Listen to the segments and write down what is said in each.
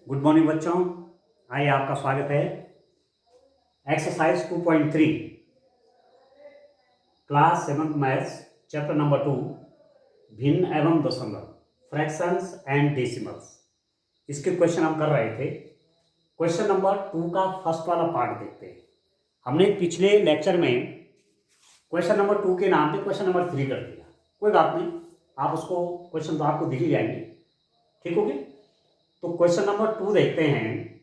Good morning बच्चों। आइए आपका स्वागत है। Exercise 2.3 class 7th maths chapter number 2 भिन्न एवं दशमलव फ्रैक्शंस एंड डेसिमल्स। इसके क्वेश्चन हम कर रहे थे। क्वेश्चन नंबर 2 का फर्स्ट वाला पार्ट देखते हैं। हमने पिछले लेक्चर में क्वेश्चन नंबर 2 के नाम पे क्वेश्चन नंबर 3 कर दिया। कोई बात नहीं, आप उसको क्वेश्चन तो आपको दिख ही जाएंगे। ठीक हो गया। तो क्वेश्चन नंबर 2 देखते हैं।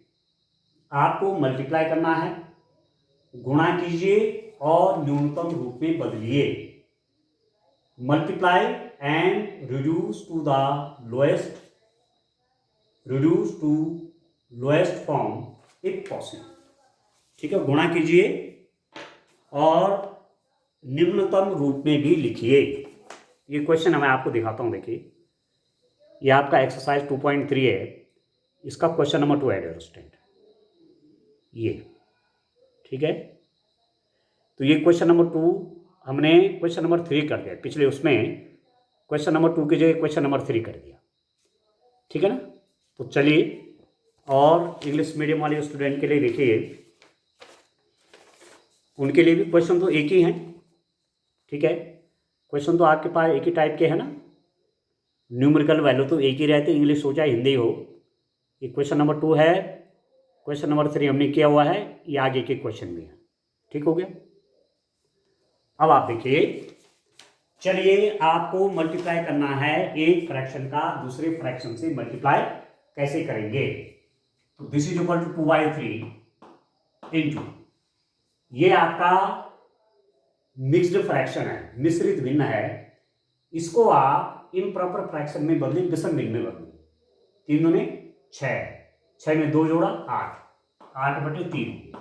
आपको मल्टीप्लाई करना है, गुणा कीजिए और न्यूनतम रूप में बदलिए। Multiply and reduce to lowest form if possible. ठीक है, गुणा कीजिए और निम्नतम रूप में भी लिखिए। ये क्वेश्चन मैं आपको दिखाता हूं। देखिए, ये आपका एक्सरसाइज 2.3 है। इसका क्वेश्चन नंबर 2 है स्टूडेंट। ये ठीक है। तो ये क्वेश्चन नंबर 2 हमने क्वेश्चन नंबर 3 कर दिया। पिछले उसमें क्वेश्चन नंबर 2 की जगह क्वेश्चन नंबर 3 कर दिया। ठीक है ना। तो चलिए, और इंग्लिश मीडियम वाले स्टूडेंट के लिए देखिए, उनके लिए भी क्वेश्चन तो एक ही हैं। ठीक है, क्वेश्चन तो आपके पास एक ही टाइप के हैं ना। न्यूमेरिकल वैल्यू तो एक ही रहते, इंग्लिश हो चाहे हिंदी हो। ये क्वेश्चन नंबर 2 है, क्वेश्चन नंबर 3 हमने किया हुआ है, ये आगे के क्वेश्चन भी है। ठीक हो गया। अब आप देखिए, चलिए आपको मल्टीप्लाई करना है एक फ्रैक्शन का दूसरे फ्रैक्शन से मल्टीप्लाई कैसे करेंगे। तो this is equal to 2/3 into, ये आपका मिक्स्ड फ्रैक्शन है, मिश्रित भिन्न है। इसको आप इम्प्रॉपर फ्रैक्शन में बदलें, विषम भिन्न में बदलें। 3 दूने 6, 6 में 2 जोड़ा 8, 8/3,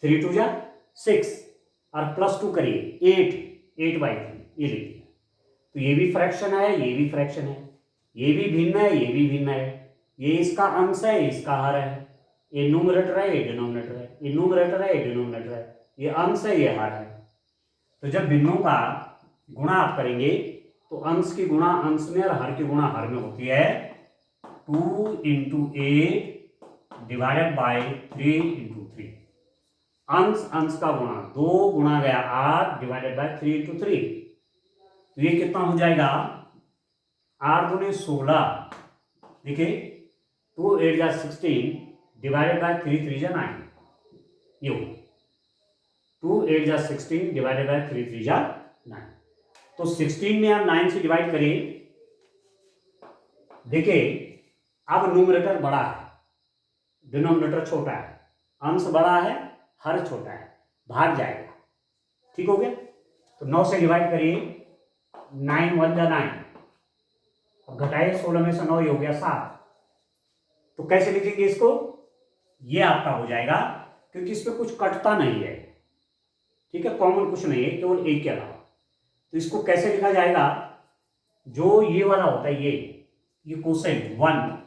3 2 जा 6 और +2 करिए 8, 8/3 ये लिखिए। तो ये भी फ्रैक्शन है, ये भी फ्रैक्शन है, ये भी भिन्न है, ये भी भिन्न है। ये इसका अंश है, इसका हर है। ये न्यूमरेटर है, ये डिनोमिनेटर है। ये न्यूमरेटर है, ये डिनोमिनेटर है। ये अंश है, ये हर है। तो जब भिन्नों का गुणा आप करेंगे तो अंश की गुणा अंश में और हर की गुणा हर में होती है। 2 × 8 डिवाइडेड बाई 3 × 3। अंश अंश का गुणा 2 गुणा गया 8 डिवाइडेड बाई 3 × 3। तो ये कितना हो जाएगा? 8 दूने 16। देखिए, 2 8 जा 16 डिवाइडेड बाई 3 3 जा 9। ये हो 2 8 जा 16 डिवाइडेड बाई 3 3 जा 9। तो 16 में आप 9 से डिवाइड करिए। देखिए, अब न्यूमरेटर बड़ा है, डिनोमिनेटर छोटा है। अंश बड़ा है, हर छोटा है, भाग जाएगा। ठीक हो गया। तो 9 से डिवाइड करिए, 9 1 जा 9। अब घटाइए 16 में से 9, ये हो गया 7। तो कैसे लिखेंगे इसको? ये आपका हो जाएगा, क्योंकि इसमें कुछ कटता नहीं है। ठीक है, कॉमन कुछ नहीं है केवल एक के अलावा। तो इसको कैसे लिखा जाएगा? जो ये वाला होता है, ये quotient 1,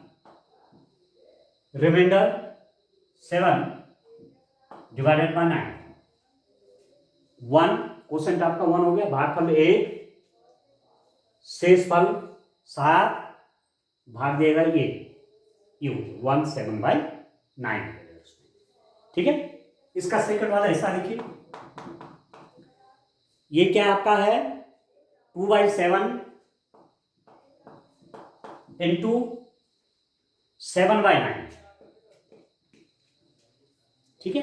remainder 7 divided by 9। 1 quotient आपका 1 हो गया, भागफल 1, शेष फल 7, भाग देगा ये 1/7/9। ठीक है। इसका सेकंड वाला हिस्सा देखिए, ये क्या आपका है? 2/7 इंटू 7/9। ठीक है।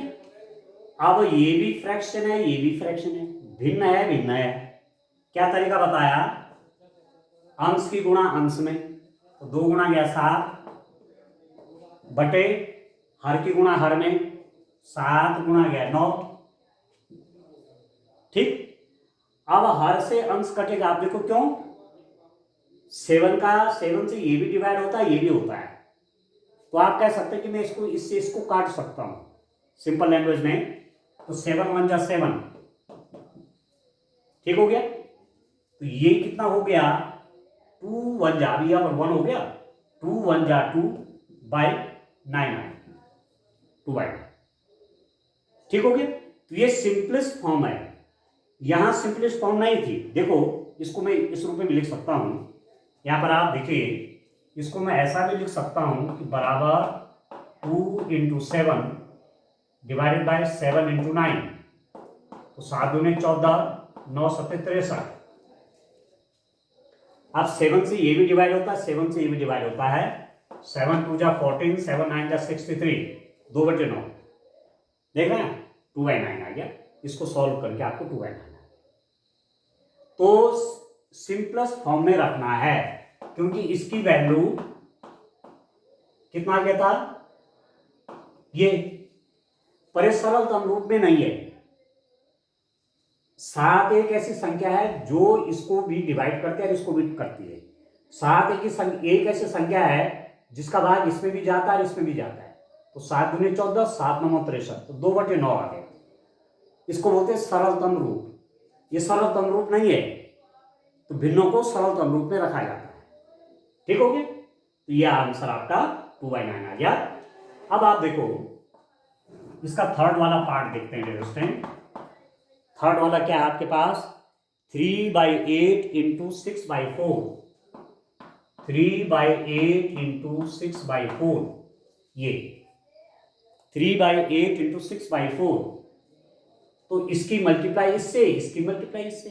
अब ये भी फ्रैक्शन है, ये भी फ्रैक्शन है, भिन्न है, भिन्न है। क्या तरीका बताया? अंश की गुणा अंश में, तो 2 गुणा गया 7 बटे हर की गुणा हर में, 7 गुणा गया 9। ठीक। अब हर से अंश कटेगा। आप देखो क्यों? 7 से ये भी डिवाइड होता है, ये भी होता है। तो आप कह सकते हैं कि मैं इसको काट सकता हूं सिंपल लैंग्वेज में। तो 7 1 जा 7। ठीक हो गया। तो ये कितना हो गया? 2 1 जा, अभी यहां पर 1 हो गया, 2 1 जा 2/9 2/9। ठीक हो गया। तो ये सिंपलेस्ट फॉर्म है। यहां सिंपलेस्ट फॉर्म नहीं थी। देखो, इसको मैं इस रूप में भी लिख सकता हूं। यहां पर आप देखिए, इसको मैं ऐसा भी लिख सकता हूं कि बराबर 2 इंटू 7 डिवाइडेड बाय 7 इंटू 9, तो 7 दूने 14, 9 सत्ते 63। अब 7 से ये भी डिवाइड होता है, 7 से ये भी डिवाइड होता है। 7 2 जा 14, 7 9 जा 63, 2/9। देख रहे हैं 2/9 आ गया। इसको सॉल्व करके आपको 2/9 तो सिंपलेस्ट फॉर्म में रखना है, क्योंकि इसकी वैल्यू कितना आ गया था ये, पर ये सरलतम रूप में नहीं है। 7 एक ऐसी संख्या है जो इसको भी डिवाइड करती है और इसको भी करती है। 7 एक ऐसी संख्या है जिसका भाग इसमें भी जाता है और इसमें भी जाता है। तो 7 दूनी 14, 7 9 63, तो 2/9 आ गया। इसको बोलते हैं सरलतम रूप। ये सरलतम रूप नहीं है, तो भिन्नों को सरलतम रूप में रखा जाता है। ठीक हो गया? तो यह आंसर आपका 2/9 आ गया। अब आप देखो इसका थर्ड वाला पार्ट देखते हैं स्टूडेंट। थर्ड वाला क्या है आपके पास? 3/8 इंटू 6/4, 3/8 इंटू 6/4, ये 3/8 इंटू 6/4, तो इसकी मल्टीप्लाई इससे, इसकी मल्टीप्लाई इससे।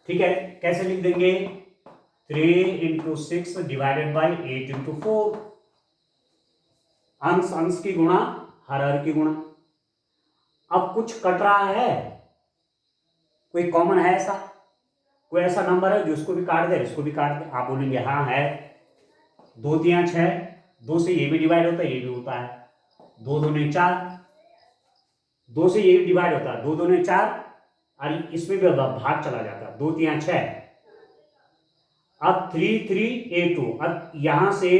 ठीक है, कैसे लिख देंगे? 3 इंटू 6 डिवाइडेड बाई 8 इंटू 4, अंश अंश की गुणा, हर हर की गुणा। अब कुछ कट रहा है, कोई कॉमन है ऐसा, कोई ऐसा नंबर है जो इसको भी काट दे, इसको भी काट दे। आप बोलेंगे हाँ है, 2 3 6, 2 से ये भी डिवाइड होता है, ये भी होता है। 2 दूने 4, 2 से ये भी डिवाइड होता है, 2 दूने 4, और इसमें भी भाग चला जाता है, 2 3 6। अब 3 3 8 2, अब यहां से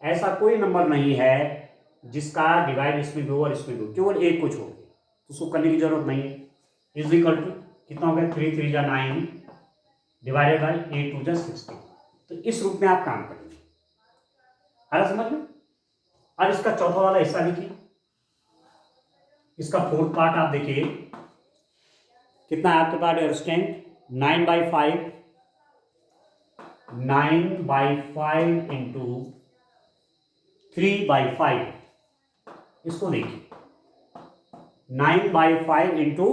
ऐसा कोई नंबर नहीं है जिसका डिवाइड इसमें भी हो और इसमें भी हो, केवल एक कुछ हो, तो उसको करने की जरूरत नहीं है। इज इक्वल टू कितना हो गया? 3 3 जा 9 डिवाइडेड बाई 8 2 जा 16। तो इस रूप में आप काम करेंगे। आ रहा समझ में? अब इसका चौथा वाला हिस्सा देखिए, इसका फोर्थ पार्ट आप देखिए कितना है आपके पास स्टूडेंट? 9/5, 9/5 इंटू 3/5। इसको देखिए 9/5 इंटू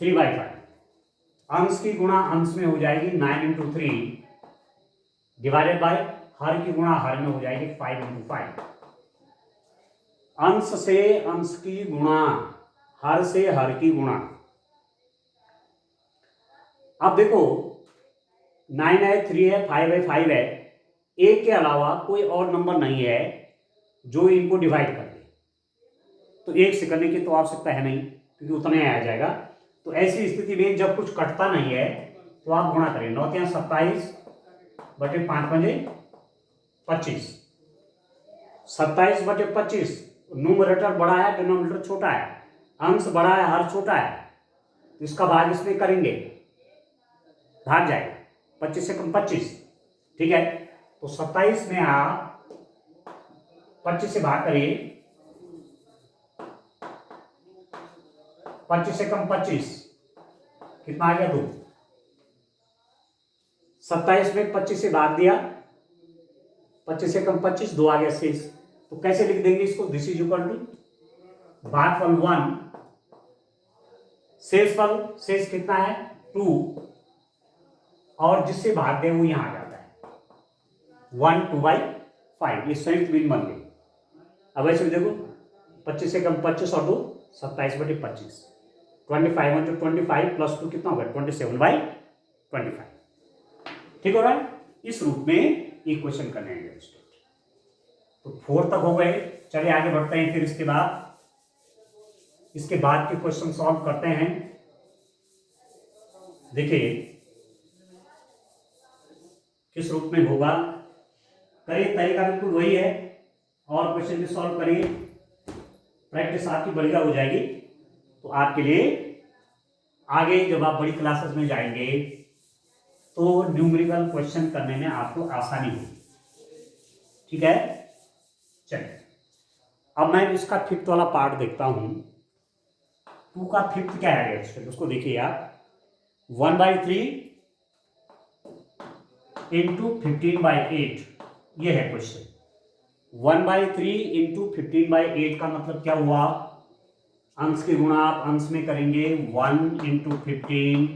3/5, अंश की गुणा अंश में हो जाएगी 9 इंटू 3 डिवाइडेड बाय हर की गुणा हर में हो जाएगी 5 इंटू 5। अंश से अंश की गुणा, हर से हर की गुणा। अब देखो 9 है, 3 है, 5 है, 5 है, एक के अलावा कोई और नंबर नहीं है जो इनको डिवाइड कर दे। तो एक से करने की तो आवश्यकता है नहीं, क्योंकि उतना ही आ जाएगा। तो ऐसी स्थिति में जब कुछ कटता नहीं है तो आप गुणा करें। 9 3 27 बटे 5 5 25, 27 बटे 25। न्यूमरेटर बड़ा है, डिनोमिनेटर छोटा है, अंश बड़ा है, हर छोटा है, तो इसका भाग इसमें करेंगे, भाग जाएगा 25 से कम 25। ठीक है, तो 27 में आप 25 से भाग करिए, 25 से कम 25 कितना आ गया? 2। 27 में 25 से भाग दिया, 25 से कम 25, 2 आ गया शेष। तो कैसे लिख देंगे इसको? दिस इज इक्वल टू भागफल 1, शेषफल, शेष कितना है? 2, और जिससे भाग दे वो यहां आ जाता है 1 2/5। ये संयुक्त भिन्न बन गई। अब ऐसे देखो 25 से कम 25 और 2 27 बटे 25, 25 इंटू 25 प्लस 2 कितना होगा? 27/25। ठीक हो रहा है? इस रूप में इक्वेशन करने हैं। तो 4 तक हो गए, चलिए आगे बढ़ते हैं। फिर इसके बाद के क्वेश्चन सॉल्व करते हैं। देखिए किस रूप में होगा, करिए, तरीका बिल्कुल वही है, और क्वेश्चन भी सॉल्व करिए, प्रैक्टिस आपकी बढ़िया हो जाएगी। तो आपके लिए आगे जब आप बड़ी क्लासेस में जाएंगे तो न्यूमेरिकल क्वेश्चन करने में आपको आसानी होगी। ठीक है, चलिए अब मैं इसका फिफ्थ वाला पार्ट देखता हूं। 2 का फिफ्थ क्या है उसको देखिए आप। 1/3 इंटू 15/8, ये है क्वेश्चन। 1/3 इंटू 15/8 का मतलब क्या हुआ? अंश की गुणा आप अंश में करेंगे 1 इंटू 15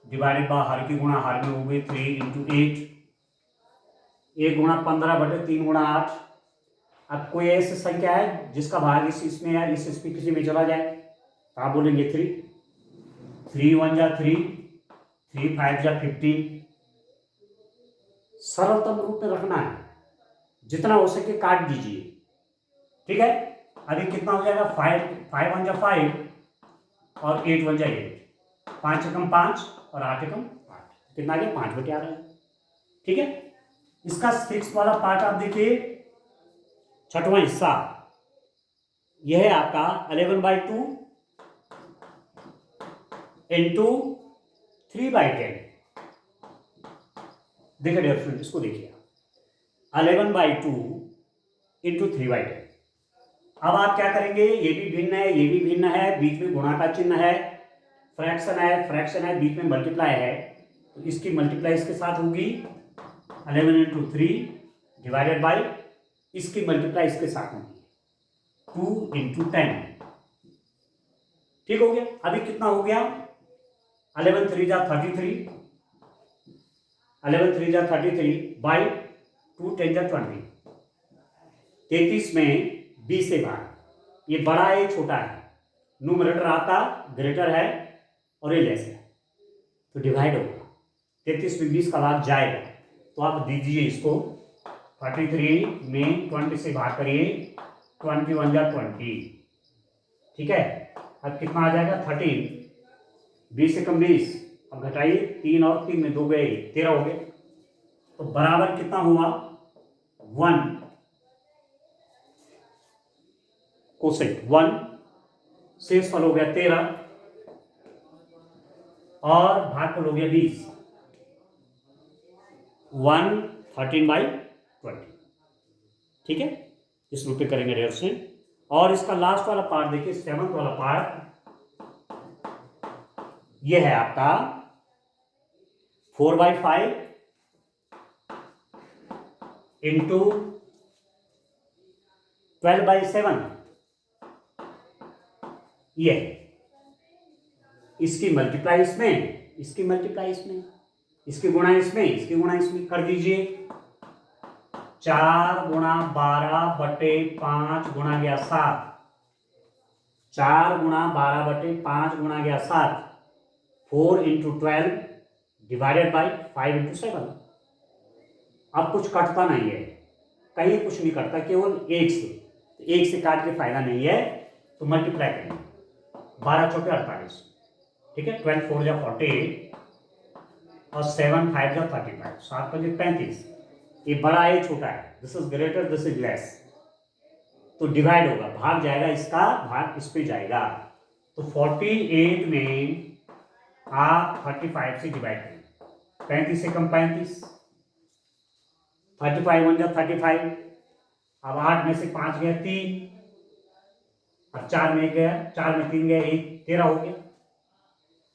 डिवाइडेड बाय हर की गुणा हर में हो गए 3 इंटू 8, 1 गुणा 15/3 गुणा 8। अब कोई ऐसी संख्या है जिसका भाग इसमें या इसमें किसी में चला जाए तो आप बोलेंगे 3, 3 1 जा 3, 3 5 जा 15। सरलतम रूप में रखना है, जितना हो सके काट दीजिए। ठीक है, अभी कितना हो जाएगा? 5 1 जा 5 और 8 1 जा 8, 5 एकम 5 और 8 एकम 8, कितना आ गया? 5/8। ठीक है, इसका 6 वाला पार्ट आप देखिए, छठवां हिस्सा, यह है आपका 11/2 इंटू 3/10। देखिए डियर फ्रेंड, इसको देखिए, 11/2 इंटू 3/10। अब आप क्या करेंगे? ये भी भिन्न है, ये भी भिन्न है, बीच में गुणा का चिन्ह है, फ्रैक्शन है, बीच में मल्टीप्लाई है, तो इसकी मल्टीप्लाई इसके साथ होगी 11 इंटू 3 डिवाइडेड बाई इसकी मल्टीप्लाई इसके साथ होगी 2 इंटू 10। ठीक हो गया? अभी कितना हो गया? 11 3 जा 33, 11 3 जा 33 बाई 2 10 जा 20, 33 में 20 से भाग, ये बड़ा है छोटा है, न्यूमरेटर आपका ग्रेटर है और ये लेस है, तो डिवाइड होगा। 33 में 20 का भाग जाएगा, तो आप दीजिए इसको 33 में 20 से भाग करिए, 21 जा 20। ठीक है, अब कितना आ जाएगा? 13, 20 से कम 20, अब घटाइए, 3 और 3 में 2 गए, 13 हो गए, तो बराबर कितना हुआ? 1 कोसेक 1, शेषफल हो गया 13 और भागफल हो गया 20, 1 13/20। ठीक है, इस रूप में करेंगे रिएक्शन। और इसका लास्ट वाला पार्ट देखिए, 7th वाला पार्ट, यह है आपका 4/5 इंटू 12/7। ये इसकी मल्टीप्लाई इसमें, इसकी मल्टीप्लाई इसमें, इसकी गुणा इसमें, इसकी गुणा इसमें कर दीजिए। 4 गुणा 12/5 गुणा गया 7, 4 गुणा 12/5 गुणा गया 7, 4 इंटू 12 डिवाइडेड बाई 5 इंटू 7। अब कुछ कटता नहीं है, कहीं कुछ नहीं कटता, केवल एक से, तो एक से काट के फायदा नहीं है, तो मल्टीप्लाई करेंगे, 12 चौके 48। ठीक है, 12 4 जा 48 और 7 5 जा 35, 7 5 35। ये बड़ा है छोटा है, this is greater this is less, तो डिवाइड होगा, भाग जाएगा, इसका भाग इस पे जाएगा, तो 48 में आप 35 से डिवाइड करेंगे, 35 से कम 35, 35 1 जा 35, अब 8 में से 5 गया 3, अब 4 में गया, 4 में 3 गया 1, 13 हो गया।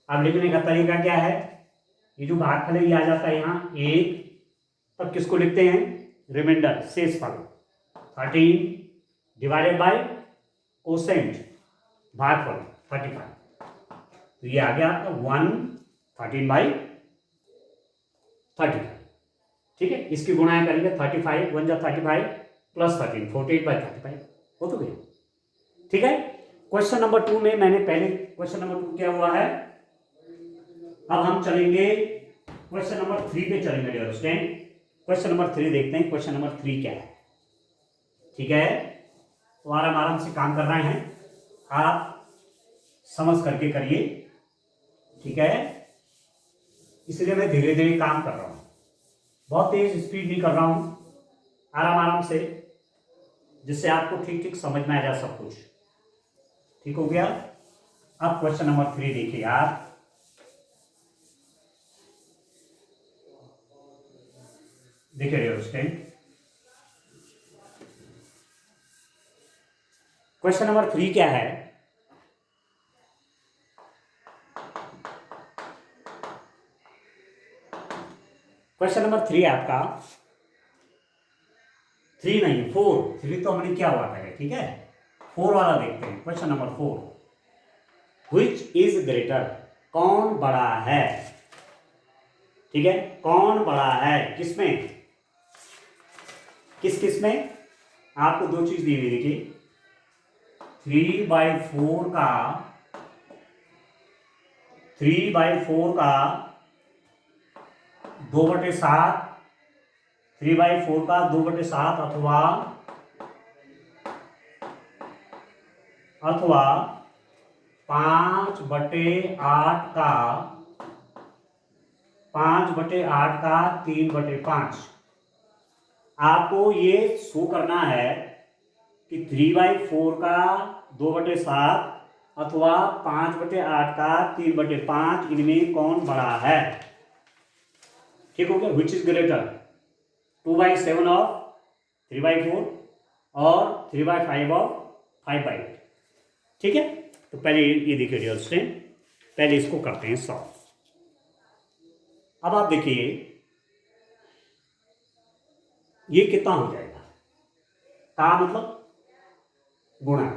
अब लिखने का तरीका क्या है? ये जो भागफल है ये आ जाता है यहाँ 1, तब किसको लिखते हैं? रिमाइंडर, शेषफल 13 डिवाइडेड बाय कोसेंट भागफल 35, तो ये आ गया आपका 1 13/35। ठीक है, इसकी गुणाएं करेंगे 35 1 जा 35 प्लस 13 48/35 हो तो गया। ठीक है, क्वेश्चन नंबर 2 में मैंने पहले क्वेश्चन नंबर 2 क्या हुआ है, अब हम चलेंगे क्वेश्चन नंबर 3 पे चलेंगे डियर स्टूडेंट। क्वेश्चन नंबर 3 देखते हैं, क्वेश्चन नंबर 3 क्या है। ठीक है, तो आराम से काम कर रहे हैं, आप समझ करके करिए। ठीक है, इसलिए मैं धीरे धीरे काम कर रहा हूं, बहुत तेज स्पीड नहीं कर रहा हूं, आराम से, जिससे आपको ठीक ठीक समझ में आ जाए सब कुछ। ठीक हो गया? अब क्वेश्चन नंबर 3 देखिए आप, देखिए डियर स्टूडेंट, क्वेश्चन नंबर 3 क्या है? क्वेश्चन नंबर 3 आपका 3 नहीं 4, 3 तो हमने क्या हुआ था, ठीक है। 4 वाला देखते हैं, question number 4। Which is greater, कौन बड़ा है, ठीक है, कौन बड़ा है, किसमें, किस में। आपको दो चीज दी हुई, देखिए 3/4 का 2/7, 3/4 का 2/7 अथवा 5/8 का 3/5। आपको ये शो करना है कि 3/4 का 2/7 अथवा 5/8 का 3/5, इनमें कौन बड़ा है, ठीक हो गया। विच इज ग्रेटर, 2/7 ऑफ 3/4 और 3/5 ऑफ 5/8, ठीक है। तो पहले ये देखिए डियर स्टूडेंट, पहले इसको करते हैं सॉल्व। अब आप देखिए ये कितना हो जाएगा, का मतलब गुणा,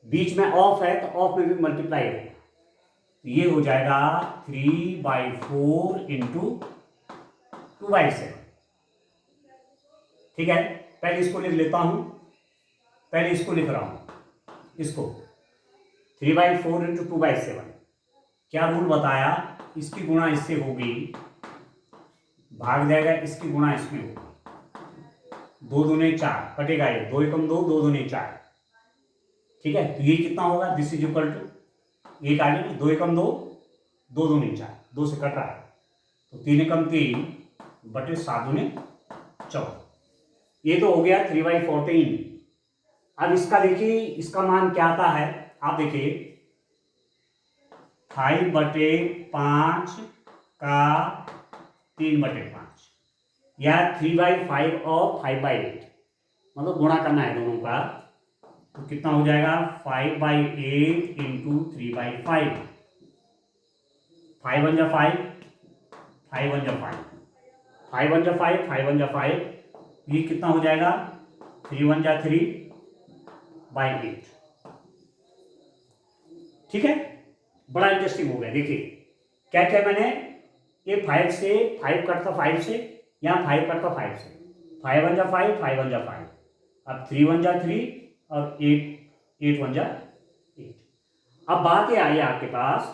बीच में ऑफ है तो ऑफ में भी मल्टीप्लाई होगा, ये हो जाएगा 3/4 इंटू 2/7, ठीक है। पहले इसको लिख लेता हूं, पहले इसको लिख रहा हूं, इसको 3/4 इंटू 2/7, क्या रूल बताया, इसकी गुणा इससे होगी, भाग जाएगा, इसकी गुणा इसमें होगी, 2 दूने 4 कटेगा, ये 2 एकम 2, 2 दूने 4, ठीक है। तो ये कितना होगा, दिस इज इक्वल टू, एक आगे 2 एकम 2, 2 दूने 4, 2 से कट रहा है, तो 3 एकम 3 बटे 7 दूने 14, ये तो हो गया 3/14। अब इसका देखिए, इसका मान क्या आता है, आप देखिए 5/5 का 3/5 या 3/5 और 5/8, मतलब गुणा करना है दोनों का, तो कितना हो जाएगा 5/8 इंटू 3/5, 5 1 जा 5, 5 1 जा 5, 5 1 जा 5, 5 1 जा 5, ये कितना हो जाएगा 3 1 जा 3/8, ठीक है। बड़ा इंटरेस्टिंग हो गया, देखिए क्या क्या मैंने, ये 5 से 5 कटता 5 से, यहाँ 5 कटता 5 से, 5 1 जा 5, 5 1 जा 5, अब 3 1 जा 3 और 8 1 जा 8। अब बात ये आई आपके पास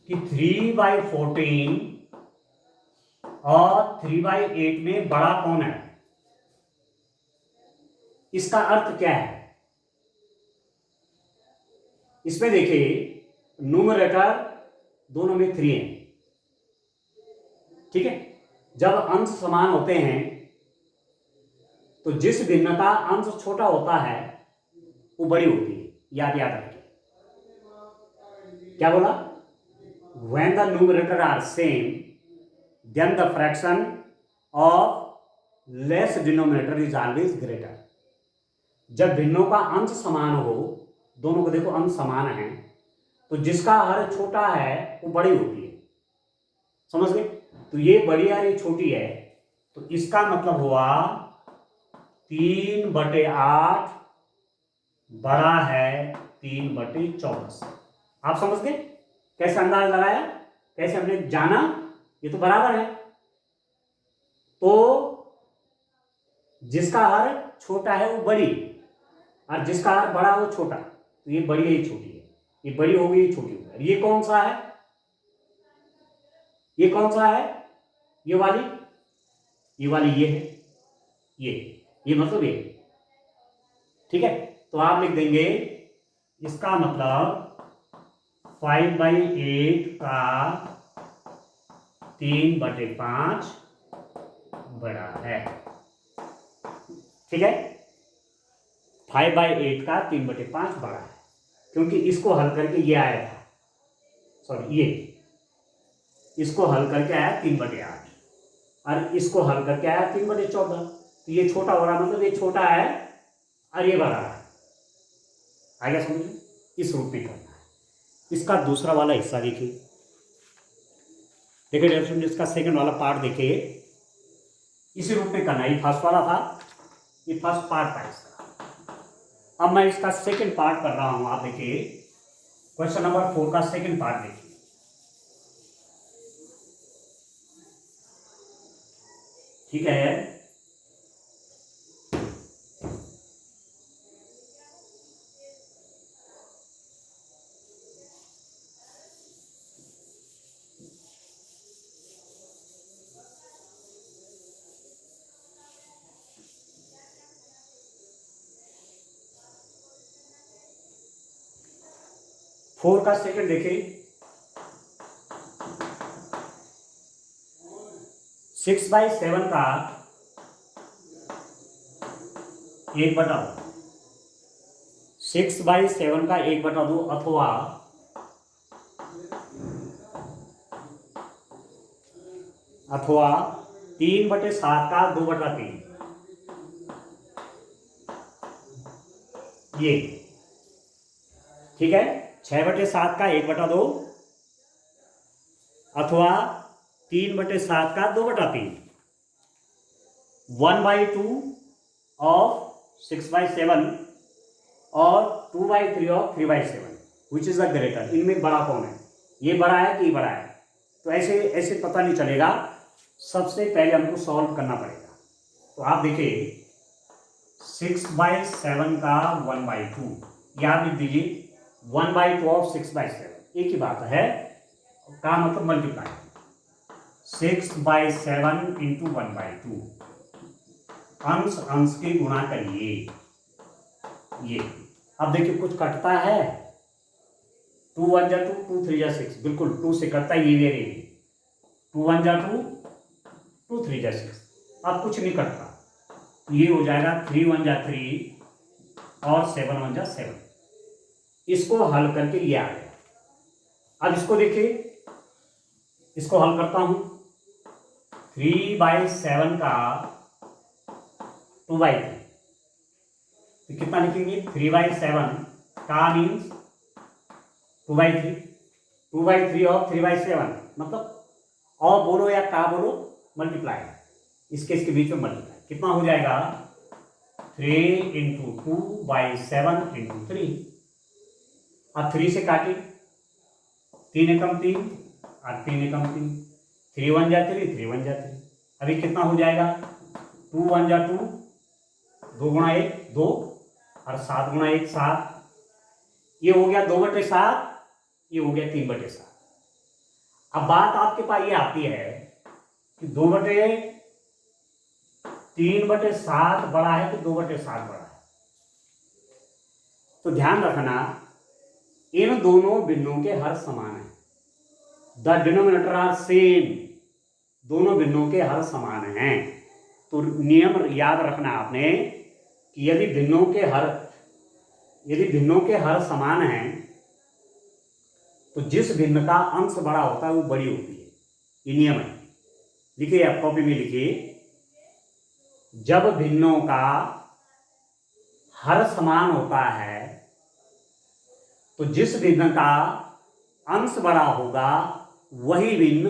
कि 3/14 और 3/8 में बड़ा कौन है, इसका अर्थ क्या है। इसमें देखिए न्यूमरेटर दोनों में 3 है, ठीक है। जब अंश समान होते हैं तो जिस भिन्नता अंश छोटा होता है वो बड़ी होती है, याद रखिए। क्या बोला, when the numerator are same then the fraction of less denominator is always greater। जब भिन्नों का अंश समान हो, दोनों को देखो अंश समान है, तो जिसका हर छोटा है वो बड़ी होती है, समझ गए। तो ये बड़ी है, ये छोटी है, तो इसका मतलब हुआ 3/8 बड़ा है 3/14। आप समझ गए कैसे अंदाज लगाया, कैसे हमने जाना, ये तो बराबर है, तो जिसका हर छोटा है वो बड़ी, और जिसका हर बड़ा वो छोटा, तो ये बड़ी है ये छोटी है, ये बड़ी होगी ये छोटी होगी। ये कौन सा है, ये कौन सा है, ये वाली ये है, ये मतलब ये, ठीक है। तो आप लिख देंगे इसका मतलब 5/8 का 3/5 बड़ा है, ठीक है। 5/8 का 3/5 बड़ा है, क्योंकि इसको हल करके ये आया था, सॉरी ये इसको हल करके आया 3/8 और इसको हल करके आया 3/14, तो ये छोटा हो रहा, मतलब ये छोटा है और ये बड़ा है, आगे समझिए, इस रूप में करना है। इसका दूसरा वाला हिस्सा देखिए डियर स्टूडेंट, इसका सेकंड वाला पार्ट देखिए, इसी रूप में करना। ये फर्स्ट वाला था, ये फर्स्ट पार्ट था इसका। अब मैं इसका सेकंड पार्ट कर रहा हूं। आप देखिए क्वेश्चन नंबर 4 का सेकंड पार्ट देखिए। ठीक है, 4 का सेकंड देखिए। 6/7 का 1/2, 6/7 का 1/2 अथवा 3/7 का 2/3। ये ठीक है, 6/7 का 1/2 अथवा 3/7 का 2/3, 1/2 ऑफ 6/7 और 2/3 of 3/7, which is the greater. इनमें बड़ा कौन है? ये बड़ा है कि ये बड़ा है? तो ऐसे ऐसे पता नहीं चलेगा, सबसे पहले हमको सॉल्व करना पड़ेगा। तो आप देखिए 6/7 का 1/2, याद लिख दीजिए 1/2 ऑफ 6/7, एक ही बात है, का मतलब मल्टीप्लाई। 6/7 इंटू 1/2, अंश अंश के गुणा करिए। ये अब देखिए कुछ कटता है, 2 1 जा 2, 2 3 जा 6, बिल्कुल 2 से कटता है, ये 2 1 जा 2, 2 3 जा 6, अब कुछ नहीं कटता, ये हो जाएगा 3 1 जा 3 और 7 1 जा 7। इसको हल करके ये आ गया। अब इसको देखिए, इसको हल करता हूं। 3/7 का 2/3, तो कितना लिखेंगे? 3/7 का मीन्स 2/3, 2/3 ऑफ 3/7 मतलब, और बोलो या का बोलो, मल्टीप्लाई, इसके बीच में मल्टीप्लाई, कितना हो जाएगा? 3 इंटू 2/7 इंटू 3। अब 3 से काटे, 3 एकम 3 और 3 एकम 3, 3 1 जा 3, 3 1 जा 3। अभी कितना हो जाएगा? 2 1 जा 2, 2 गुणा 1 2 और 7 गुणा 1 7। ये हो गया 2/7, ये हो गया 3/7। अब बात आपके पास ये आती है कि 3/7 बड़ा है कि 2/7 बड़ा है। तो ध्यान रखना, इन दोनों बिंदुओं के हर समान है, द डिनोमिनेटर आर सेम, दोनों बिंदुओं के हर समान हैं। तो नियम याद रखना आपने कि यदि भिन्नों के हर समान हैं तो जिस भिन्न का अंश बड़ा होता है वो बड़ी होती है, ये नियम है। लिखिए, आप कॉपी में लिखिए, जब भिन्नों का हर समान होता है तो जिस भिन्न का अंश बड़ा होगा वही भिन्न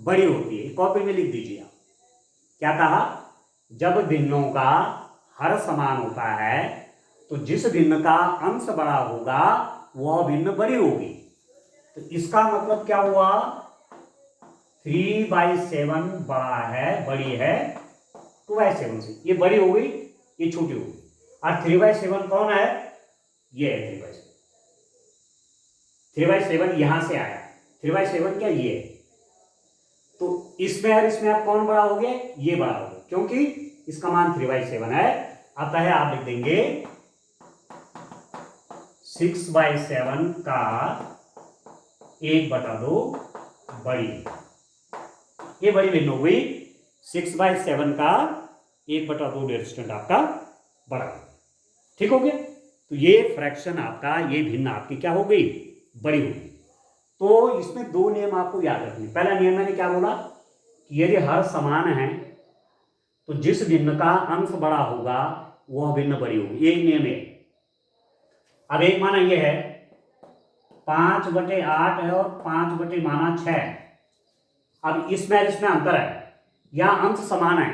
बड़ी होती है। कॉपी में लिख दीजिए आप। क्या कहा? जब भिन्नों का हर समान होता है तो जिस भिन्न का अंश बड़ा होगा वह भिन्न बड़ी होगी। तो इसका मतलब क्या हुआ? 3/7 बड़ा है, बड़ी है 2/7 से, ये बड़ी हो गई, ये छोटी हो गई। और 3/7 कौन है? ये है 3/7। 3/7 यहां से आया, 3/7 क्या? ये है। तो इसमें और इसमें आप कौन बड़ा हो गया? ये बड़ा हो गया, क्योंकि इसका मान 3/7 है। अतः आप लिख देंगे 6/7 का 1/2 बड़ी, ये बड़ी भिन्न हो गई। 6/7 का 1/2 डियर स्टूडेंट आपका बड़ा, ठीक हो गया। तो ये फ्रैक्शन आपका, ये भिन्न आपकी क्या हो गई? बड़ी हो गई। तो इसमें दो नियम आपको याद रखने। पहला नियम मैंने क्या बोला कि यदि हर समान है तो जिस भिन्न का अंश बड़ा होगा वह भिन्न बड़ी होगी, एक नियम है। अब एक माना यह है 5/8 है और 5/6। अब इसमें अंतर है, यहां अंश समान है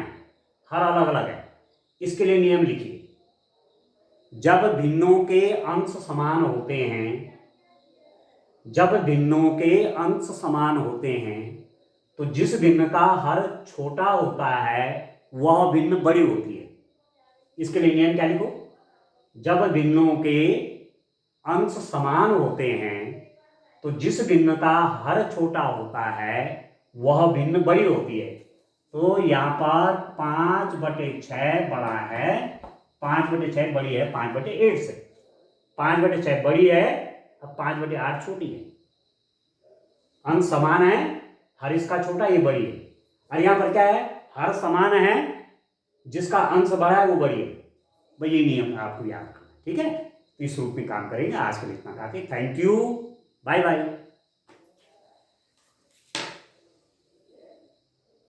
हर अलग अलग है। इसके लिए नियम लिखिए, जब भिन्नों के अंश समान होते हैं, जब भिन्नों के अंश समान होते हैं तो जिस भिन्न का हर छोटा होता है वह भिन्न बड़ी होती है। इसके लिए नियम क्या लिखो, जब भिन्नों के अंश समान होते हैं तो जिस भिन्न का हर छोटा होता है वह भिन्न बड़ी होती है। तो यहाँ पर 5/6 बड़ा है, 5/6 बड़ी है 5/8 से, 5/6 बड़ी है अब 5/8 छोटी है। अंश समान है, हर इसका छोटा ये बड़ी है, और यहाँ पर क्या है, हर समान है जिसका अंश बड़ा है वो बड़ी है। भाई ये नियम आपको याद रखना, ठीक है। इस रूप में काम करेंगे। आज के लिए इतना काफी। Thank you, bye bye.